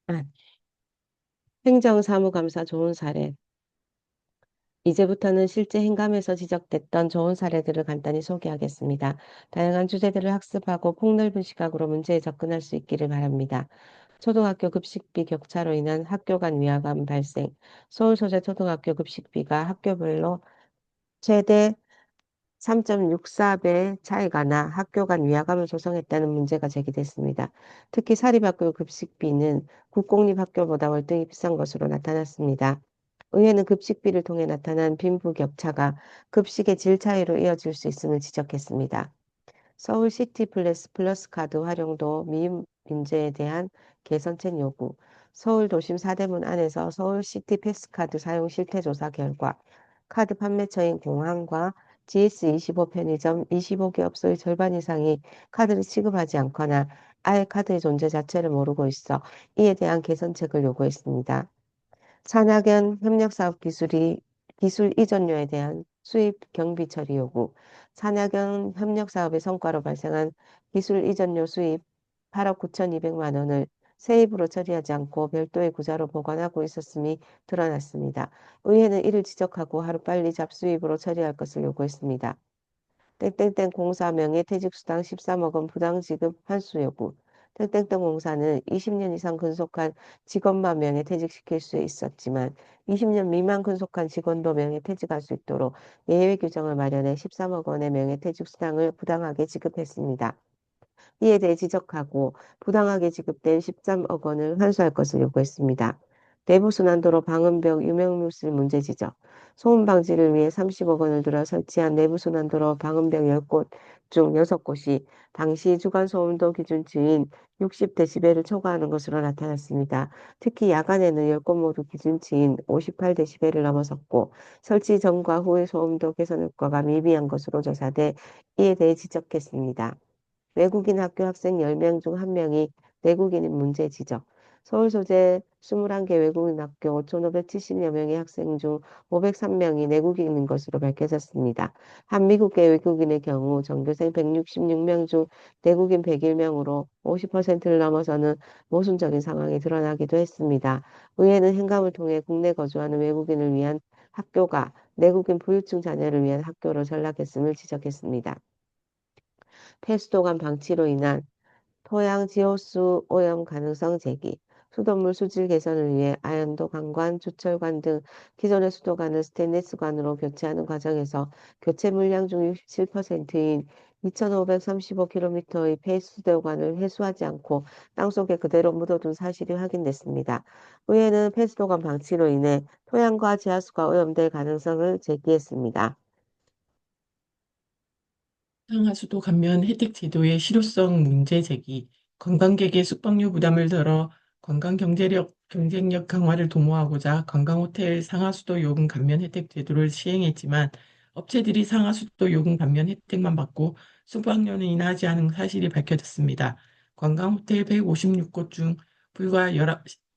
아, 행정사무감사 좋은 사례. 이제부터는 실제 행감에서 지적됐던 좋은 사례들을 간단히 소개하겠습니다. 다양한 주제들을 학습하고 폭넓은 시각으로 문제에 접근할 수 있기를 바랍니다. 초등학교 급식비 격차로 인한 학교 간 위화감 발생. 서울 소재 초등학교 급식비가 학교별로 최대 3.64배 차이가 나 학교 간 위화감을 조성했다는 문제가 제기됐습니다. 특히 사립학교 급식비는 국공립학교보다 월등히 비싼 것으로 나타났습니다. 의회는 급식비를 통해 나타난 빈부격차가 급식의 질 차이로 이어질 수 있음을 지적했습니다. 서울 시티 플러스 카드 활용도 민제에 대한 개선책 요구. 서울 도심 사대문 안에서 서울 시티 패스카드 사용 실태 조사 결과 카드 판매처인 공항과 GS25 편의점 25개 업소의 절반 이상이 카드를 취급하지 않거나 아예 카드의 존재 자체를 모르고 있어 이에 대한 개선책을 요구했습니다. 산학연 협력사업 기술 이전료에 대한 수입 경비 처리 요구. 산학연 협력사업의 성과로 발생한 기술 이전료 수입 8억 9,200만 원을 세입으로 처리하지 않고 별도의 구자로 보관하고 있었음이 드러났습니다. 의회는 이를 지적하고 하루빨리 잡수입으로 처리할 것을 요구했습니다. 땡땡땡 공사 명예퇴직수당 13억 원 부당지급 환수 요구. 땡땡땡 공사는 20년 이상 근속한 직원만 명예퇴직시킬 수 있었지만 20년 미만 근속한 직원도 명예퇴직할 수 있도록 예외 규정을 마련해 13억 원의 명예퇴직수당을 부당하게 지급했습니다. 이에 대해 지적하고 부당하게 지급된 13억 원을 환수할 것을 요구했습니다. 내부순환도로 방음벽 유명무실 문제 지적. 소음 방지를 위해 30억 원을 들여 설치한 내부순환도로 방음벽 10곳 중 6곳이 당시 주간 소음도 기준치인 60데시벨을 초과하는 것으로 나타났습니다. 특히 야간에는 10곳 모두 기준치인 58데시벨을 넘어섰고 설치 전과 후의 소음도 개선 효과가 미비한 것으로 조사돼 이에 대해 지적했습니다. 외국인 학교 학생 10명 중 1명이 내국인인 문제 지적. 서울 소재 21개 외국인 학교 5,570여 명의 학생 중 503명이 내국인인 것으로 밝혀졌습니다. 한미국계 외국인의 경우 전교생 166명 중 내국인 101명으로 50%를 넘어서는 모순적인 상황이 드러나기도 했습니다. 의회는 행감을 통해 국내 거주하는 외국인을 위한 학교가 내국인 부유층 자녀를 위한 학교로 전락했음을 지적했습니다. 폐수도관 방치로 인한 토양 지호수 오염 가능성 제기, 수돗물 수질 개선을 위해 아현도 관관, 주철관 등 기존의 수도관을 스테인리스관으로 교체하는 과정에서 교체 물량 중 67%인 2,535km의 폐수도관을 해수하지 않고 땅속에 그대로 묻어둔 사실이 확인됐습니다. 의회는 폐수도관 방치로 인해 토양과 지하수가 오염될 가능성을 제기했습니다. 상하수도 감면 혜택 제도의 실효성 문제 제기, 관광객의 숙박료 부담을 덜어 경쟁력 강화를 도모하고자 관광호텔 상하수도 요금 감면 혜택 제도를 시행했지만 업체들이 상하수도 요금 감면 혜택만 받고 숙박료는 인하하지 않은 사실이 밝혀졌습니다. 관광호텔 156곳 중 불과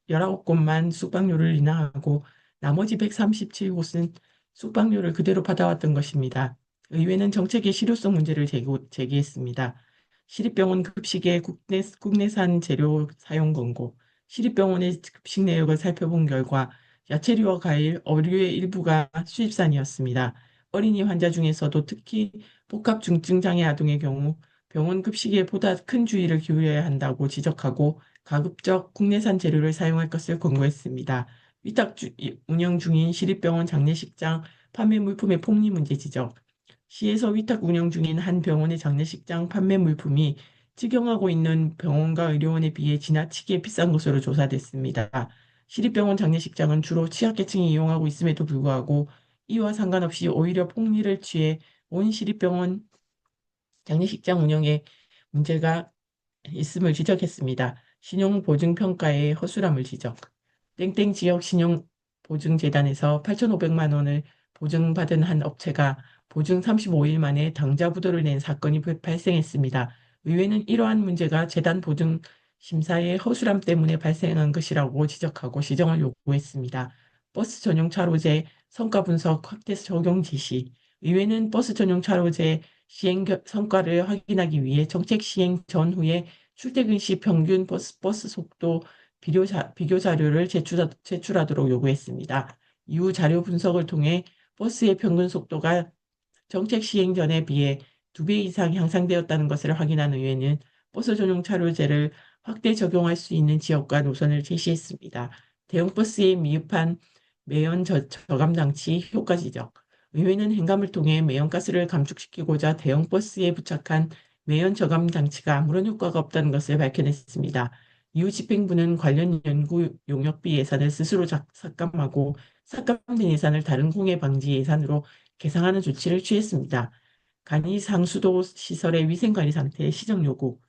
19곳만 숙박료를 인하하고 나머지 137곳은 숙박료를 그대로 받아왔던 것입니다. 의회는 정책의 실효성 문제를 제기했습니다. 시립병원 급식의 국내산 재료 사용 권고, 시립병원의 급식 내역을 살펴본 결과 야채류와 과일, 어류의 일부가 수입산이었습니다. 어린이 환자 중에서도 특히 복합 중증 장애 아동의 경우 병원 급식에 보다 큰 주의를 기울여야 한다고 지적하고 가급적 국내산 재료를 사용할 것을 권고했습니다. 운영 중인 시립병원 장례식장 판매 물품의 폭리 문제 지적, 시에서 위탁 운영 중인 한 병원의 장례식장 판매 물품이 직영하고 있는 병원과 의료원에 비해 지나치게 비싼 것으로 조사됐습니다. 시립병원 장례식장은 주로 취약계층이 이용하고 있음에도 불구하고 이와 상관없이 오히려 폭리를 취해 온 시립병원 장례식장 운영에 문제가 있음을 지적했습니다. 신용보증평가의 허술함을 지적. 땡땡 지역 신용보증재단에서 8,500만 원을 보증받은 한 업체가 보증 35일 만에 당좌부도를 낸 사건이 발생했습니다. 의회는 이러한 문제가 재단 보증 심사의 허술함 때문에 발생한 것이라고 지적하고 시정을 요구했습니다. 버스 전용 차로제 성과 분석 확대 적용 지시. 의회는 버스 전용 차로제 시행 성과를 확인하기 위해 정책 시행 전후에 출퇴근 시 평균 버스 속도 비교 자료를 제출하도록 요구했습니다. 이후 자료 분석을 통해 버스의 평균 속도가 정책 시행 전에 비해 2배 이상 향상되었다는 것을 확인한 의회는 버스 전용 차로제를 확대 적용할 수 있는 지역과 노선을 제시했습니다. 대형 버스에 미흡한 매연 저감 장치 효과 지적. 의회는 행감을 통해 매연가스를 감축시키고자 대형 버스에 부착한 매연 저감 장치가 아무런 효과가 없다는 것을 밝혀냈습니다. 이후 집행부는 관련 연구 용역비 예산을 스스로 삭감하고 삭감된 예산을 다른 공해 방지 예산으로 개상하는 조치를 취했습니다. 간이 상수도 시설의 위생관리 상태 시정 요구.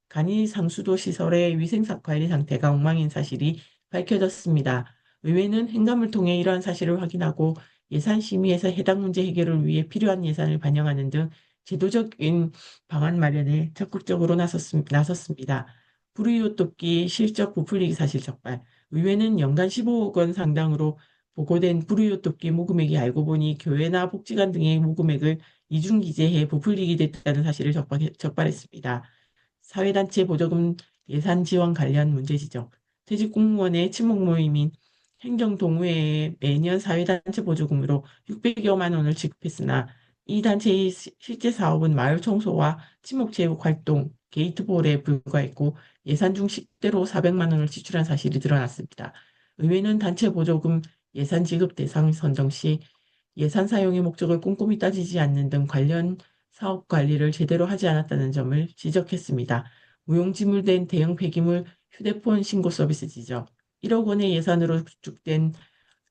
간이 상수도 시설의 위생관리 상태가 엉망인 사실이 밝혀졌습니다. 의회는 행감을 통해 이러한 사실을 확인하고 예산 심의에서 해당 문제 해결을 위해 필요한 예산을 반영하는 등 제도적인 방안 마련에 적극적으로 나섰습니다. 불우이웃 돕기 실적 부풀리기 사실 적발. 의회는 연간 15억 원 상당으로 보고된 불우이웃 돕기 모금액이 알고 보니 교회나 복지관 등의 모금액을 이중기재해 부풀리게 됐다는 사실을 적발했습니다. 사회단체 보조금 예산 지원 관련 문제 지적. 퇴직 공무원의 친목 모임인 행정동호회에 매년 사회단체 보조금으로 600여만 원을 지급했으나 이 단체의 실제 사업은 마을 청소와 친목체육 활동, 게이트볼에 불과했고 예산 중 10대로 400만 원을 지출한 사실이 드러났습니다. 의회는 단체 보조금 예산 지급 대상 선정 시 예산 사용의 목적을 꼼꼼히 따지지 않는 등 관련 사업 관리를 제대로 하지 않았다는 점을 지적했습니다. 무용지물된 대형 폐기물 휴대폰 신고 서비스 지적. 1억 원의 예산으로 구축된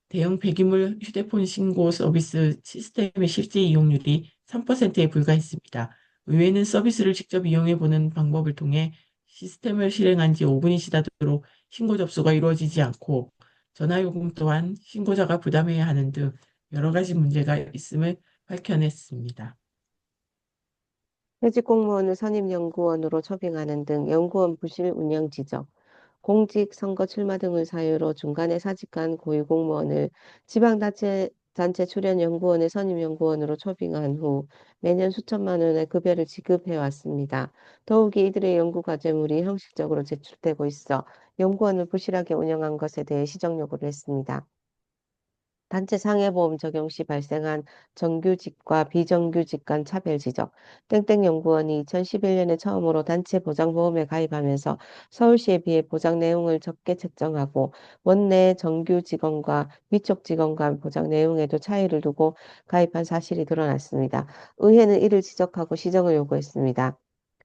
대형 폐기물 휴대폰 신고 서비스 시스템의 실제 이용률이 3%에 불과했습니다. 의회는 서비스를 직접 이용해 보는 방법을 통해 시스템을 실행한 지 5분이 지나도록 신고 접수가 이루어지지 않고 전화요금 또한 신고자가 부담해야 하는 등 여러 가지 문제가 있음을 밝혀냈습니다. 퇴직 공무원을 선임연구원으로 초빙하는 등 연구원 부실 운영 지적. 공직, 선거 출마 등을 사유로 중간에 사직한 고위공무원을 지방단체 출연 연구원의 선임연구원으로 초빙한 후 매년 수천만 원의 급여를 지급해 왔습니다. 더욱이 이들의 연구 과제물이 형식적으로 제출되고 있어 연구원을 부실하게 운영한 것에 대해 시정 요구를 했습니다. 단체 상해보험 적용 시 발생한 정규직과 비정규직 간 차별 지적. 땡땡 연구원이 2011년에 처음으로 단체 보장보험에 가입하면서 서울시에 비해 보장 내용을 적게 책정하고 원내 정규 직원과 위촉 직원 간 보장 내용에도 차이를 두고 가입한 사실이 드러났습니다. 의회는 이를 지적하고 시정을 요구했습니다.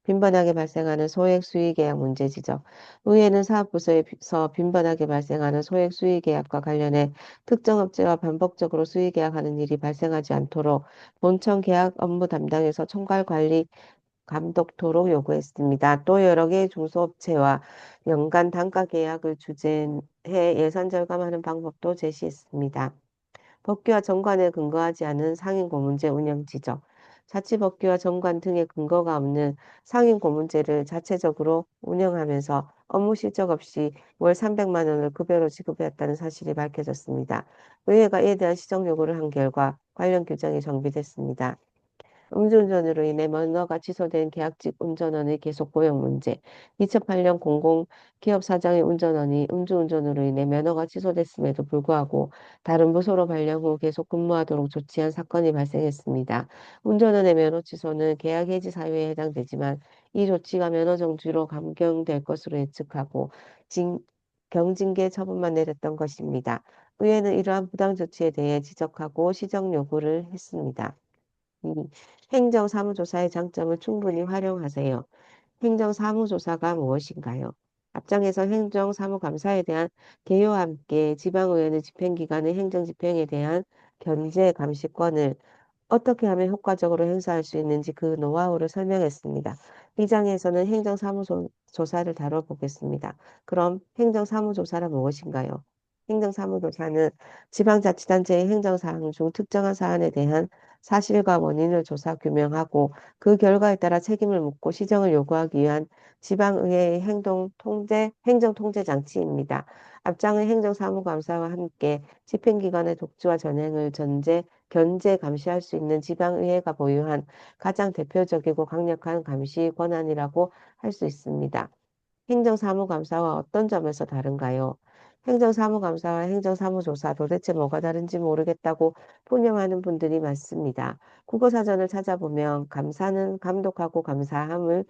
빈번하게 발생하는 소액 수의 계약 문제 지적. 의회는 사업부서에서 빈번하게 발생하는 소액 수의 계약과 관련해 특정 업체와 반복적으로 수의 계약하는 일이 발생하지 않도록 본청 계약 업무 담당에서 총괄 관리 감독토록 요구했습니다. 또 여러 개의 중소업체와 연간 단가 계약을 주재해 예산 절감하는 방법도 제시했습니다. 법규와 정관에 근거하지 않은 상임고문제 운영 지적. 자치법규와 정관 등의 근거가 없는 상임고문제를 자체적으로 운영하면서 업무 실적 없이 월 300만 원을 급여로 지급했다는 사실이 밝혀졌습니다. 의회가 이에 대한 시정 요구를 한 결과 관련 규정이 정비됐습니다. 음주운전으로 인해 면허가 취소된 계약직 운전원의 계속 고용 문제. 2008년 공공 기업 사장의 운전원이 음주운전으로 인해 면허가 취소됐음에도 불구하고 다른 부서로 발령 후 계속 근무하도록 조치한 사건이 발생했습니다. 운전원의 면허 취소는 계약 해지 사유에 해당되지만 이 조치가 면허 정지로 감경될 것으로 예측하고 경징계 처분만 내렸던 것입니다. 의회는 이러한 부당 조치에 대해 지적하고 시정 요구를 했습니다. 2. 행정사무조사의 장점을 충분히 활용하세요. 행정사무조사가 무엇인가요? 앞장에서 행정사무감사에 대한 개요와 함께 지방의회는 집행기관의 행정집행에 대한 견제 감시권을 어떻게 하면 효과적으로 행사할 수 있는지 그 노하우를 설명했습니다. 이 장에서는 행정사무조사를 다뤄보겠습니다. 그럼 행정사무조사란 무엇인가요? 행정사무조사는 지방자치단체의 행정사항 중 특정한 사안에 대한 사실과 원인을 조사 규명하고 그 결과에 따라 책임을 묻고 시정을 요구하기 위한 지방의회의 행정통제 장치입니다. 앞장의 행정사무감사와 함께 집행기관의 독주와 전횡을 견제 감시할 수 있는 지방의회가 보유한 가장 대표적이고 강력한 감시 권한이라고 할 수 있습니다. 행정사무감사와 어떤 점에서 다른가요? 행정사무감사와 행정사무조사 도대체 뭐가 다른지 모르겠다고 폭명하는 분들이 많습니다. 국어사전을 찾아보면 감사는 감독하고 감사함을,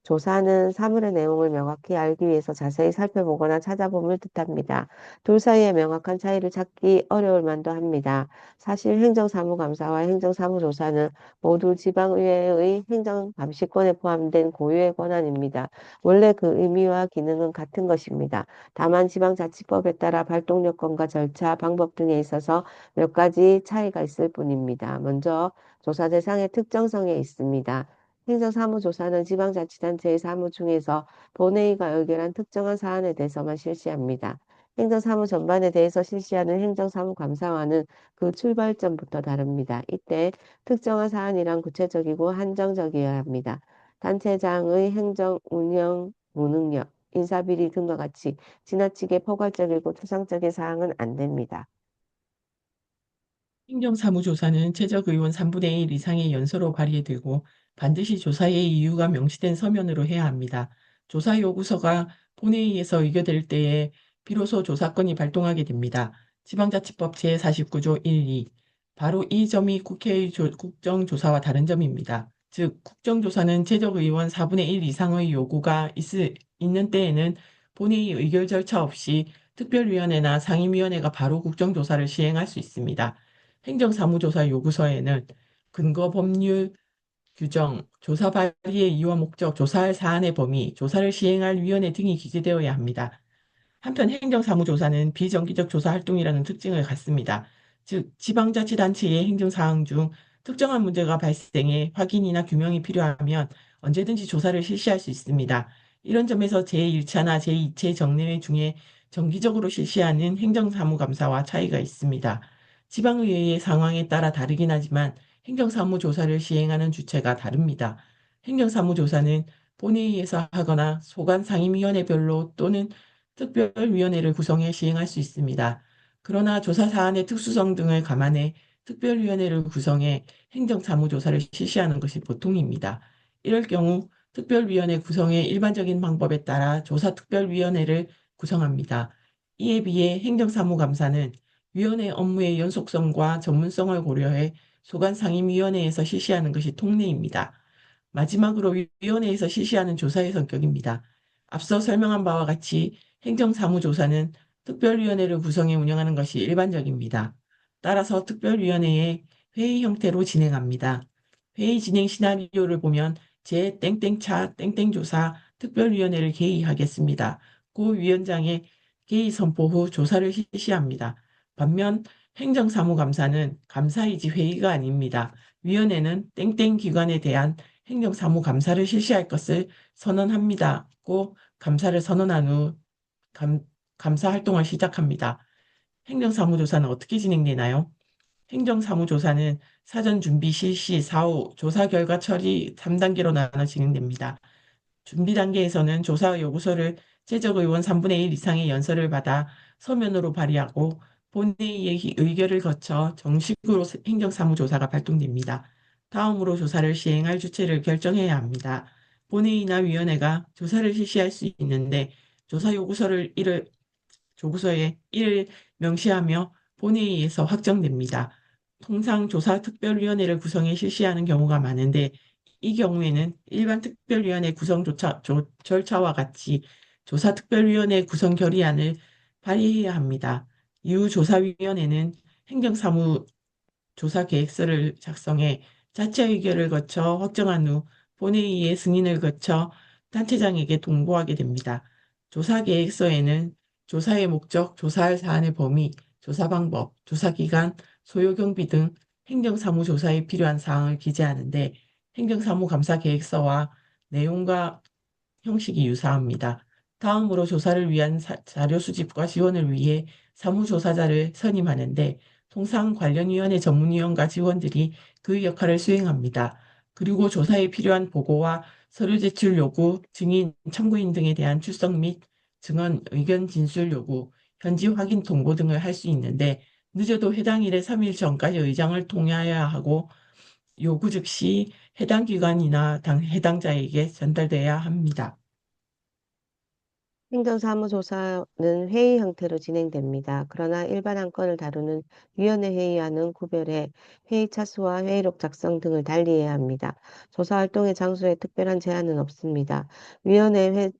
조사는 사물의 내용을 명확히 알기 위해서 자세히 살펴보거나 찾아봄을 뜻합니다. 둘 사이의 명확한 차이를 찾기 어려울 만도 합니다. 사실 행정사무감사와 행정사무조사는 모두 지방의회의 행정감시권에 포함된 고유의 권한입니다. 원래 그 의미와 기능은 같은 것입니다. 다만 지방자치법에 따라 발동 요건과 절차, 방법 등에 있어서 몇 가지 차이가 있을 뿐입니다. 먼저 조사 대상의 특정성에 있습니다. 행정사무조사는 지방자치단체의 사무 중에서 본회의가 의결한 특정한 사안에 대해서만 실시합니다. 행정사무 전반에 대해서 실시하는 행정사무감사와는 그 출발점부터 다릅니다. 이때 특정한 사안이란 구체적이고 한정적이어야 합니다. 단체장의 행정, 운영, 무능력, 인사비리 등과 같이 지나치게 포괄적이고 추상적인 사항은 안 됩니다. 행정사무조사는 최저의원 3분의 1 이상의 연서로 발의되고 반드시 조사의 이유가 명시된 서면으로 해야 합니다. 조사 요구서가 본회의에서 의결될 때에 비로소 조사권이 발동하게 됩니다. 지방자치법 제49조 1이 바로 이 점이 국회의 국정조사와 다른 점입니다. 즉 국정조사는 최저의원 4분의 1 이상의 요구가 있는 때에는 본회의 의결 절차 없이 특별위원회나 상임위원회가 바로 국정조사를 시행할 수 있습니다. 행정사무조사 요구서에는 근거 법률 규정, 조사 발의의 이유와 목적, 조사할 사안의 범위, 조사를 시행할 위원회 등이 기재되어야 합니다. 한편 행정사무조사는 비정기적 조사 활동이라는 특징을 갖습니다. 즉, 지방자치단체의 행정사항 중 특정한 문제가 발생해 확인이나 규명이 필요하면 언제든지 조사를 실시할 수 있습니다. 이런 점에서 제1차나 제2차 정례회 중에 정기적으로 실시하는 행정사무감사와 차이가 있습니다. 지방의회의 상황에 따라 다르긴 하지만 행정사무조사를 시행하는 주체가 다릅니다. 행정사무조사는 본회의에서 하거나 소관 상임위원회별로 또는 특별위원회를 구성해 시행할 수 있습니다. 그러나 조사 사안의 특수성 등을 감안해 특별위원회를 구성해 행정사무조사를 실시하는 것이 보통입니다. 이럴 경우 특별위원회 구성의 일반적인 방법에 따라 조사특별위원회를 구성합니다. 이에 비해 행정사무감사는 위원회 업무의 연속성과 전문성을 고려해 소관상임위원회에서 실시하는 것이 통례입니다. 마지막으로 위원회에서 실시하는 조사의 성격입니다. 앞서 설명한 바와 같이 행정사무조사는 특별위원회를 구성해 운영하는 것이 일반적입니다. 따라서 특별위원회의 회의 형태로 진행합니다. 회의 진행 시나리오를 보면 제 땡땡차 땡땡조사 특별위원회를 개의하겠습니다. 고 위원장의 개의 선포 후 조사를 실시합니다. 반면 행정사무감사는 감사이지 회의가 아닙니다. 위원회는 땡땡 기관에 대한 행정사무감사를 실시할 것을 선언합니다. 고 감사를 선언한 후 감, 감사 활동을 시작합니다. 행정사무조사는 어떻게 진행되나요? 행정사무조사는 사전 준비 실시, 사후, 조사 결과 처리 3단계로 나눠 진행됩니다. 준비 단계에서는 조사 요구서를 최저의원 3분의 1 이상의 연서를 받아 서면으로 발의하고 본회의의 의결을 거쳐 정식으로 행정사무조사가 발동됩니다. 다음으로 조사를 시행할 주체를 결정해야 합니다. 본회의나 위원회가 조사를 실시할 수 있는데 조사 조구서에 이를 명시하며 본회의에서 확정됩니다. 통상 조사특별위원회를 구성해 실시하는 경우가 많은데 이 경우에는 일반 특별위원회 절차와 같이 조사특별위원회 구성 결의안을 발의해야 합니다. 이후 조사위원회는 행정사무 조사 계획서를 작성해 자체 의결을 거쳐 확정한 후 본회의의 승인을 거쳐 단체장에게 동고하게 됩니다. 조사 계획서에는 조사의 목적, 조사할 사안의 범위, 조사 방법, 조사 기간, 소요 경비 등 행정사무조사에 필요한 사항을 기재하는데 행정사무감사 계획서와 내용과 형식이 유사합니다. 다음으로 조사를 위한 자료 수집과 지원을 위해 사무조사자를 선임하는데 통상 관련위원회 전문위원과 직원들이 그 역할을 수행합니다. 그리고 조사에 필요한 보고와 서류 제출 요구, 증인, 참고인 등에 대한 출석 및 증언, 의견 진술 요구, 현지 확인 통보 등을 할 수 있는데 늦어도 해당 일의 3일 전까지 의장을 통해야 하고 요구 즉시 해당 기관이나 해당자에게 전달돼야 합니다. 행정사무조사는 회의 형태로 진행됩니다. 그러나 일반 안건을 다루는 위원회 회의와는 구별해 회의 차수와 회의록 작성 등을 달리해야 합니다. 조사 활동의 장소에 특별한 제한은 없습니다. 위원회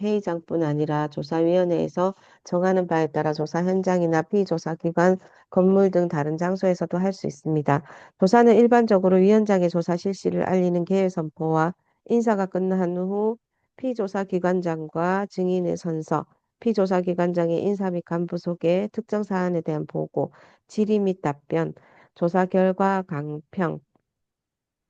회의장뿐 아니라 조사위원회에서 정하는 바에 따라 조사 현장이나 피조사 기관, 건물 등 다른 장소에서도 할 수 있습니다. 조사는 일반적으로 위원장의 조사 실시를 알리는 개회 선포와 인사가 끝난 후 피조사 기관장과 증인의 선서, 피조사 기관장의 인사 및 간부 소개, 특정 사안에 대한 보고, 질의 및 답변, 조사 결과 강평,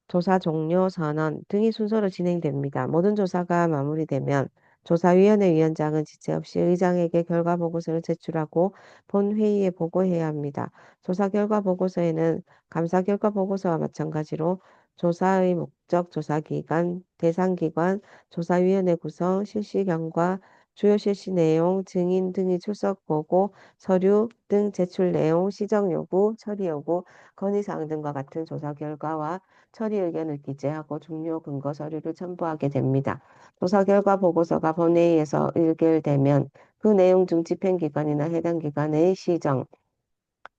조사 종료 선언 등이 순서로 진행됩니다. 모든 조사가 마무리되면 조사위원회 위원장은 지체 없이 의장에게 결과 보고서를 제출하고 본회의에 보고해야 합니다. 조사 결과 보고서에는 감사 결과 보고서와 마찬가지로 조사의 목적, 조사 기간, 대상 기관, 조사위원회 구성, 실시 경과, 주요 실시 내용, 증인 등의 출석 보고, 서류 등 제출 내용, 시정 요구, 처리 요구, 건의사항 등과 같은 조사 결과와 처리 의견을 기재하고 중요 근거 서류를 첨부하게 됩니다. 조사 결과 보고서가 본회의에서 의결되면 그 내용 중 집행기관이나 해당 기관의 시정,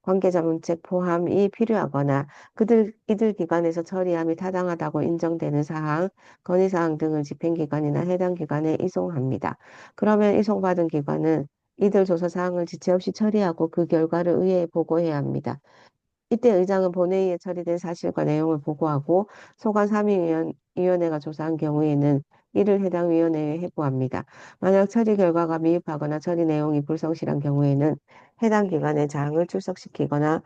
관계자 문책 포함이 필요하거나 이들 기관에서 처리함이 타당하다고 인정되는 사항, 건의사항 등을 집행기관이나 해당 기관에 이송합니다. 그러면 이송받은 기관은 이들 조사 사항을 지체 없이 처리하고 그 결과를 의회에 보고해야 합니다. 이때 의장은 본회의에 처리된 사실과 내용을 보고하고 소관 상임위원회가 조사한 경우에는 이를 해당 위원회에 회부합니다. 만약 처리 결과가 미흡하거나 처리 내용이 불성실한 경우에는 해당 기관의 장을 출석시키거나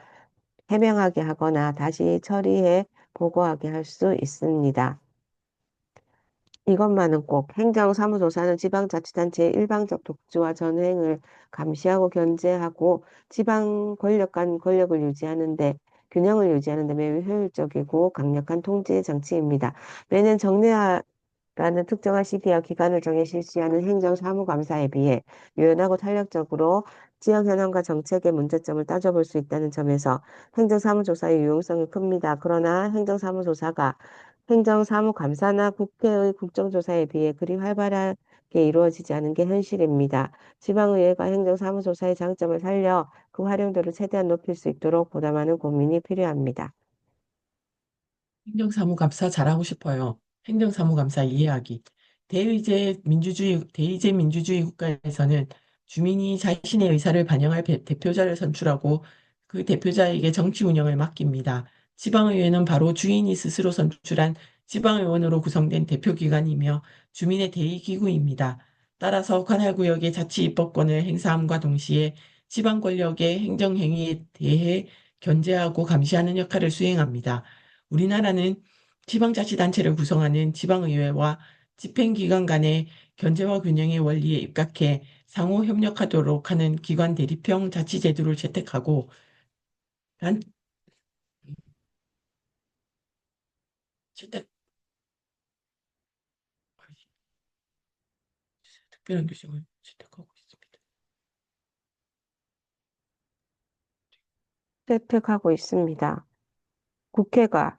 해명하게 하거나 다시 처리해 보고하게 할 수 있습니다. 이것만은 꼭 행정사무조사는 지방자치단체의 일방적 독주와 전횡을 감시하고 견제하고 지방 권력 간 권력을 유지하는데 균형을 유지하는 데 매우 효율적이고 강력한 통제 장치입니다. 매년 정례화라는 특정한 시기와 기간을 정해 실시하는 행정사무감사에 비해 유연하고 탄력적으로 지역 현황과 정책의 문제점을 따져볼 수 있다는 점에서 행정사무조사의 유용성이 큽니다. 그러나 행정사무조사가 행정사무감사나 국회의 국정조사에 비해 그리 활발하게 이루어지지 않은 게 현실입니다. 지방의회가 행정사무조사의 장점을 살려 그 활용도를 최대한 높일 수 있도록 보다 많은 고민이 필요합니다. 행정사무감사 잘하고 싶어요. 행정사무감사 이해하기. 대의제 민주주의 국가에서는 주민이 자신의 의사를 반영할 대표자를 선출하고 그 대표자에게 정치 운영을 맡깁니다. 지방의회는 바로 주인이 스스로 선출한 지방의원으로 구성된 대표기관이며 주민의 대의기구입니다. 따라서 관할구역의 자치입법권을 행사함과 동시에 지방 권력의 행정행위에 대해 견제하고 감시하는 역할을 수행합니다. 우리나라는 지방자치단체를 구성하는 지방의회와 집행기관 간의 견제와 균형의 원리에 입각해 상호 협력하도록 하는 기관 대립형 자치제도를 채택하고 단, 채택, 특별한 규정을 채택하고 있습니다. 혜택하고 있습니다. 국회가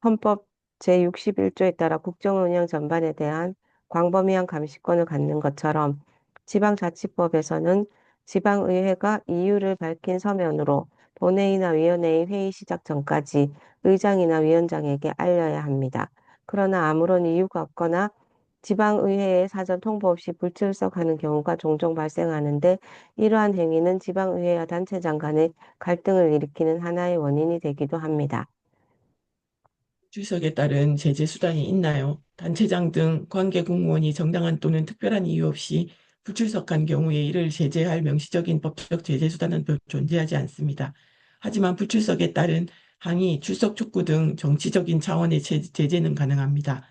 헌법 제61조에 따라 국정운영 전반에 대한 광범위한 감시권을 갖는 것처럼 지방자치법에서는 지방의회가 이유를 밝힌 서면으로 본회의나 위원회의 회의 시작 전까지 의장이나 위원장에게 알려야 합니다. 그러나 아무런 이유가 없거나 지방의회에 사전 통보 없이 불출석하는 경우가 종종 발생하는데 이러한 행위는 지방의회와 단체장 간의 갈등을 일으키는 하나의 원인이 되기도 합니다. 출석에 따른 제재 수단이 있나요? 단체장 등 관계 공무원이 정당한 또는 특별한 이유 없이 불출석한 경우에 이를 제재할 명시적인 법적 제재 수단은 존재하지 않습니다. 하지만 불출석에 따른 항의, 출석 촉구 등 정치적인 차원의 제재는 가능합니다.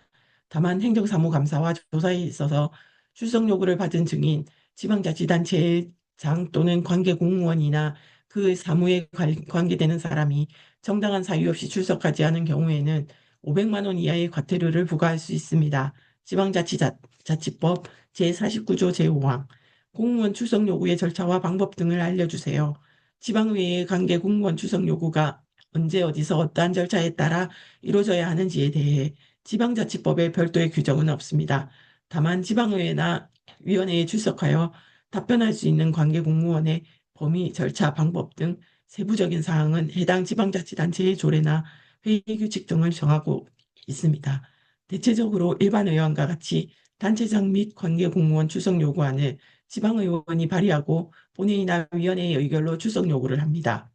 다만 행정사무감사와 조사에 있어서 출석 요구를 받은 증인, 지방자치단체의 장 또는 관계 공무원이나 그 사무에 관계되는 사람이 정당한 사유 없이 출석하지 않은 경우에는 500만 원 이하의 과태료를 부과할 수 있습니다. 지방자치법 제49조 제5항 공무원 출석 요구의 절차와 방법 등을 알려주세요. 지방의회 관계 공무원 출석 요구가 언제 어디서 어떠한 절차에 따라 이루어져야 하는지에 대해 지방자치법에 별도의 규정은 없습니다. 다만 지방의회나 위원회에 출석하여 답변할 수 있는 관계 공무원의 범위, 절차, 방법 등 세부적인 사항은 해당 지방자치단체의 조례나 회의 규칙 등을 정하고 있습니다. 대체적으로 일반 의원과 같이 단체장 및 관계 공무원 출석 요구안을 지방의원이 발의하고 본회의나 위원회의 의결로 출석 요구를 합니다.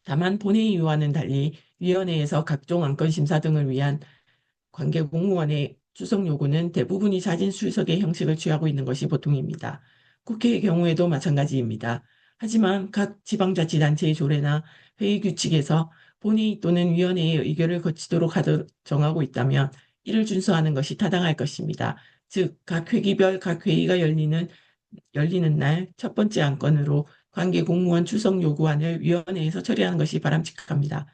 다만 본회의와는 달리 위원회에서 각종 안건 심사 등을 위한 관계 공무원의 출석 요구는 대부분이 자진 출석의 형식을 취하고 있는 것이 보통입니다. 국회의 경우에도 마찬가지입니다. 하지만 각 지방자치단체의 조례나 회의 규칙에서 본회의 또는 위원회의 의결을 거치도록 하도록 정하고 있다면 이를 준수하는 것이 타당할 것입니다. 즉, 각 회기별 각 회의가 열리는 날 첫 번째 안건으로 관계 공무원 출석 요구안을 위원회에서 처리하는 것이 바람직합니다.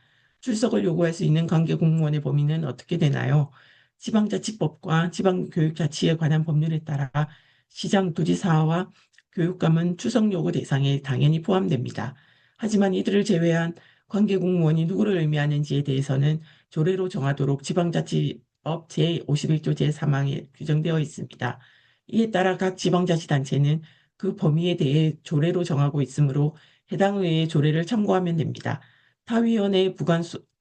출석을 요구할 수 있는 관계 공무원의 범위는 어떻게 되나요? 지방자치법과 지방교육자치에 관한 법률에 따라 시장, 도지사와 교육감은 출석 요구 대상에 당연히 포함됩니다. 하지만 이들을 제외한 관계 공무원이 누구를 의미하는지에 대해서는 조례로 정하도록 지방자치법 제51조 제3항에 규정되어 있습니다. 이에 따라 각 지방자치단체는 그 범위에 대해 조례로 정하고 있으므로 해당 의회의 조례를 참고하면 됩니다. 타위원회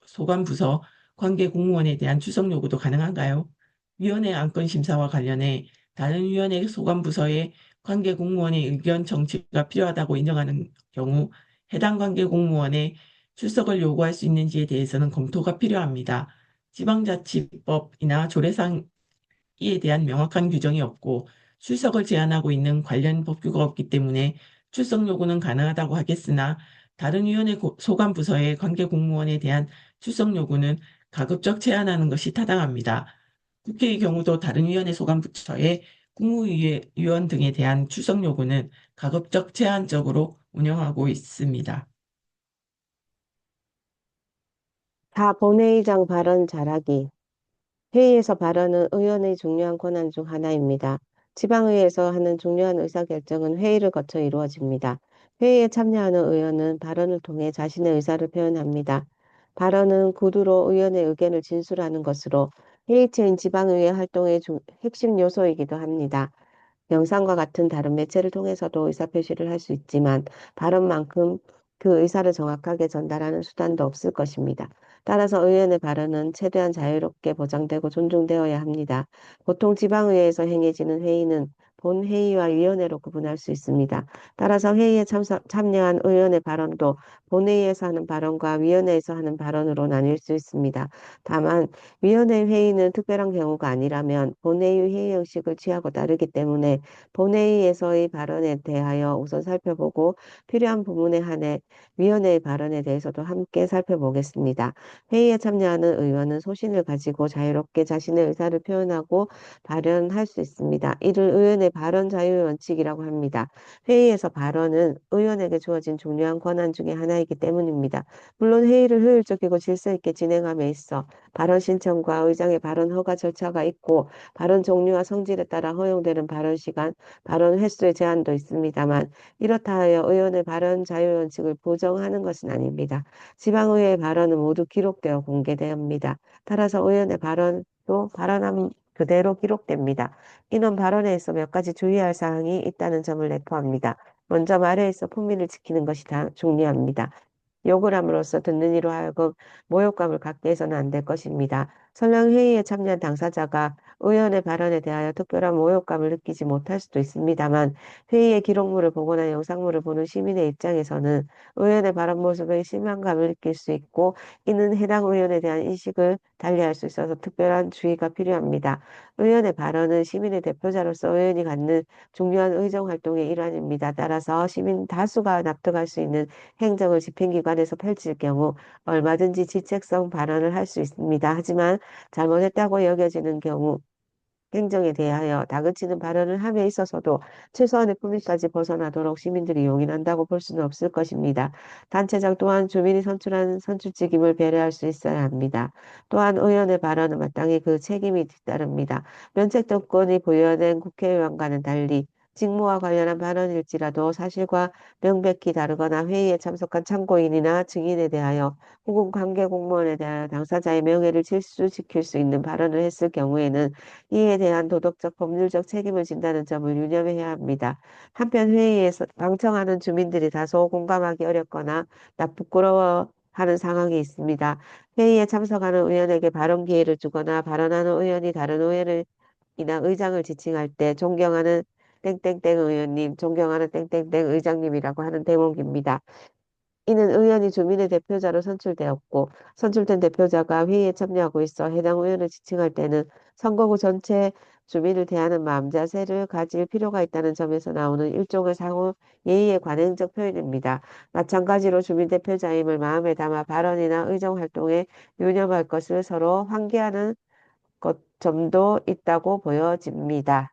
소관부서 관계 공무원에 대한 출석 요구도 가능한가요? 위원회 안건 심사와 관련해 다른 위원회 소관부서의 관계 공무원의 의견 정치가 필요하다고 인정하는 경우 해당 관계 공무원의 출석을 요구할 수 있는지에 대해서는 검토가 필요합니다. 지방자치법이나 조례상 이에 대한 명확한 규정이 없고 출석을 제한하고 있는 관련 법규가 없기 때문에 출석 요구는 가능하다고 하겠으나 다른 위원회 소관 부서의 관계 공무원에 대한 출석 요구는 가급적 제한하는 것이 타당합니다. 국회의 경우도 다른 위원회 소관 부처의 국무위원 등에 대한 출석 요구는 가급적 제한적으로 운영하고 있습니다. 본회의장 발언 잘하기. 회의에서 발언은 의원의 중요한 권한 중 하나입니다. 지방의회에서 하는 중요한 의사결정은 회의를 거쳐 이루어집니다. 회의에 참여하는 의원은 발언을 통해 자신의 의사를 표현합니다. 발언은 구두로 의원의 의견을 진술하는 것으로 회의체인 지방의회 활동의 핵심 요소이기도 합니다. 영상과 같은 다른 매체를 통해서도 의사표시를 할 수 있지만 발언만큼 그 의사를 정확하게 전달하는 수단도 없을 것입니다. 따라서 의원의 발언은 최대한 자유롭게 보장되고 존중되어야 합니다. 보통 지방의회에서 행해지는 회의는 본회의와 위원회로 구분할 수 있습니다. 따라서 회의에 참여한 의원의 발언도 본회의에서 하는 발언과 위원회에서 하는 발언으로 나뉠 수 있습니다. 다만 위원회 회의는 특별한 경우가 아니라면 본회의 회의 형식을 취하고 따르기 때문에 본회의에서의 발언에 대하여 우선 살펴보고 필요한 부분에 한해 위원회의 발언에 대해서도 함께 살펴보겠습니다. 회의에 참여하는 의원은 소신을 가지고 자유롭게 자신의 의사를 표현하고 발언할 수 있습니다. 이를 의원의 발언 자유 원칙이라고 합니다. 회의에서 발언은 의원에게 주어진 중요한 권한 중의 하나이기 때문입니다. 물론 회의를 효율적이고 질서 있게 진행함에 있어 발언 신청과 의장의 발언 허가 절차가 있고 발언 종류와 성질에 따라 허용되는 발언 시간, 발언 횟수의 제한도 있습니다만 이렇다 하여 의원의 발언 자유 원칙을 보정하는 것은 아닙니다. 지방의회의 발언은 모두 기록되어 공개됩니다. 따라서 의원의 발언도 발언한 그대로 기록됩니다. 이는 발언에 있어 몇 가지 주의할 사항이 있다는 점을 내포합니다. 먼저 말에 있어 품위를 지키는 것이 중요합니다. 욕을 함으로써 듣는 이로 하여금 모욕감을 갖게 해서는 안 될 것입니다. 설령 회의에 참여한 당사자가 의원의 발언에 대하여 특별한 모욕감을 느끼지 못할 수도 있습니다만 회의의 기록물을 보거나 영상물을 보는 시민의 입장에서는 의원의 발언 모습에 실망감을 느낄 수 있고 이는 해당 의원에 대한 인식을 달리할 수 있어서 특별한 주의가 필요합니다. 의원의 발언은 시민의 대표자로서 의원이 갖는 중요한 의정활동의 일환입니다. 따라서 시민 다수가 납득할 수 있는 행정을 집행기관에서 펼칠 경우 얼마든지 지책성 발언을 할 수 있습니다. 하지만 잘못했다고 여겨지는 경우 행정에 대하여 다그치는 발언을 함에 있어서도 최소한의 품위까지 벗어나도록 시민들이 용인한다고 볼 수는 없을 것입니다. 단체장 또한 주민이 선출한 선출직임을 배려할 수 있어야 합니다. 또한 의원의 발언은 마땅히 그 책임이 뒤따릅니다. 면책특권이 부여된 국회의원과는 달리 직무와 관련한 발언일지라도 사실과 명백히 다르거나 회의에 참석한 참고인이나 증인에 대하여 혹은 관계 공무원에 대하여 당사자의 명예를 실수시킬 수 있는 발언을 했을 경우에는 이에 대한 도덕적, 법률적 책임을 진다는 점을 유념해야 합니다. 한편 회의에서 방청하는 주민들이 다소 공감하기 어렵거나 부끄러워하는 상황이 있습니다. 회의에 참석하는 의원에게 발언 기회를 주거나 발언하는 의원이 다른 의원이나 의장을 지칭할 때 존경하는 땡땡땡 의원님, 존경하는 땡땡땡 의장님이라고 하는 대목입니다. 이는 의원이 주민의 대표자로 선출되었고 선출된 대표자가 회의에 참여하고 있어 해당 의원을 지칭할 때는 선거구 전체 주민을 대하는 마음 자세를 가질 필요가 있다는 점에서 나오는 일종의 상호 예의의 관행적 표현입니다. 마찬가지로 주민 대표자임을 마음에 담아 발언이나 의정 활동에 유념할 것을 서로 환기하는 것 점도 있다고 보여집니다.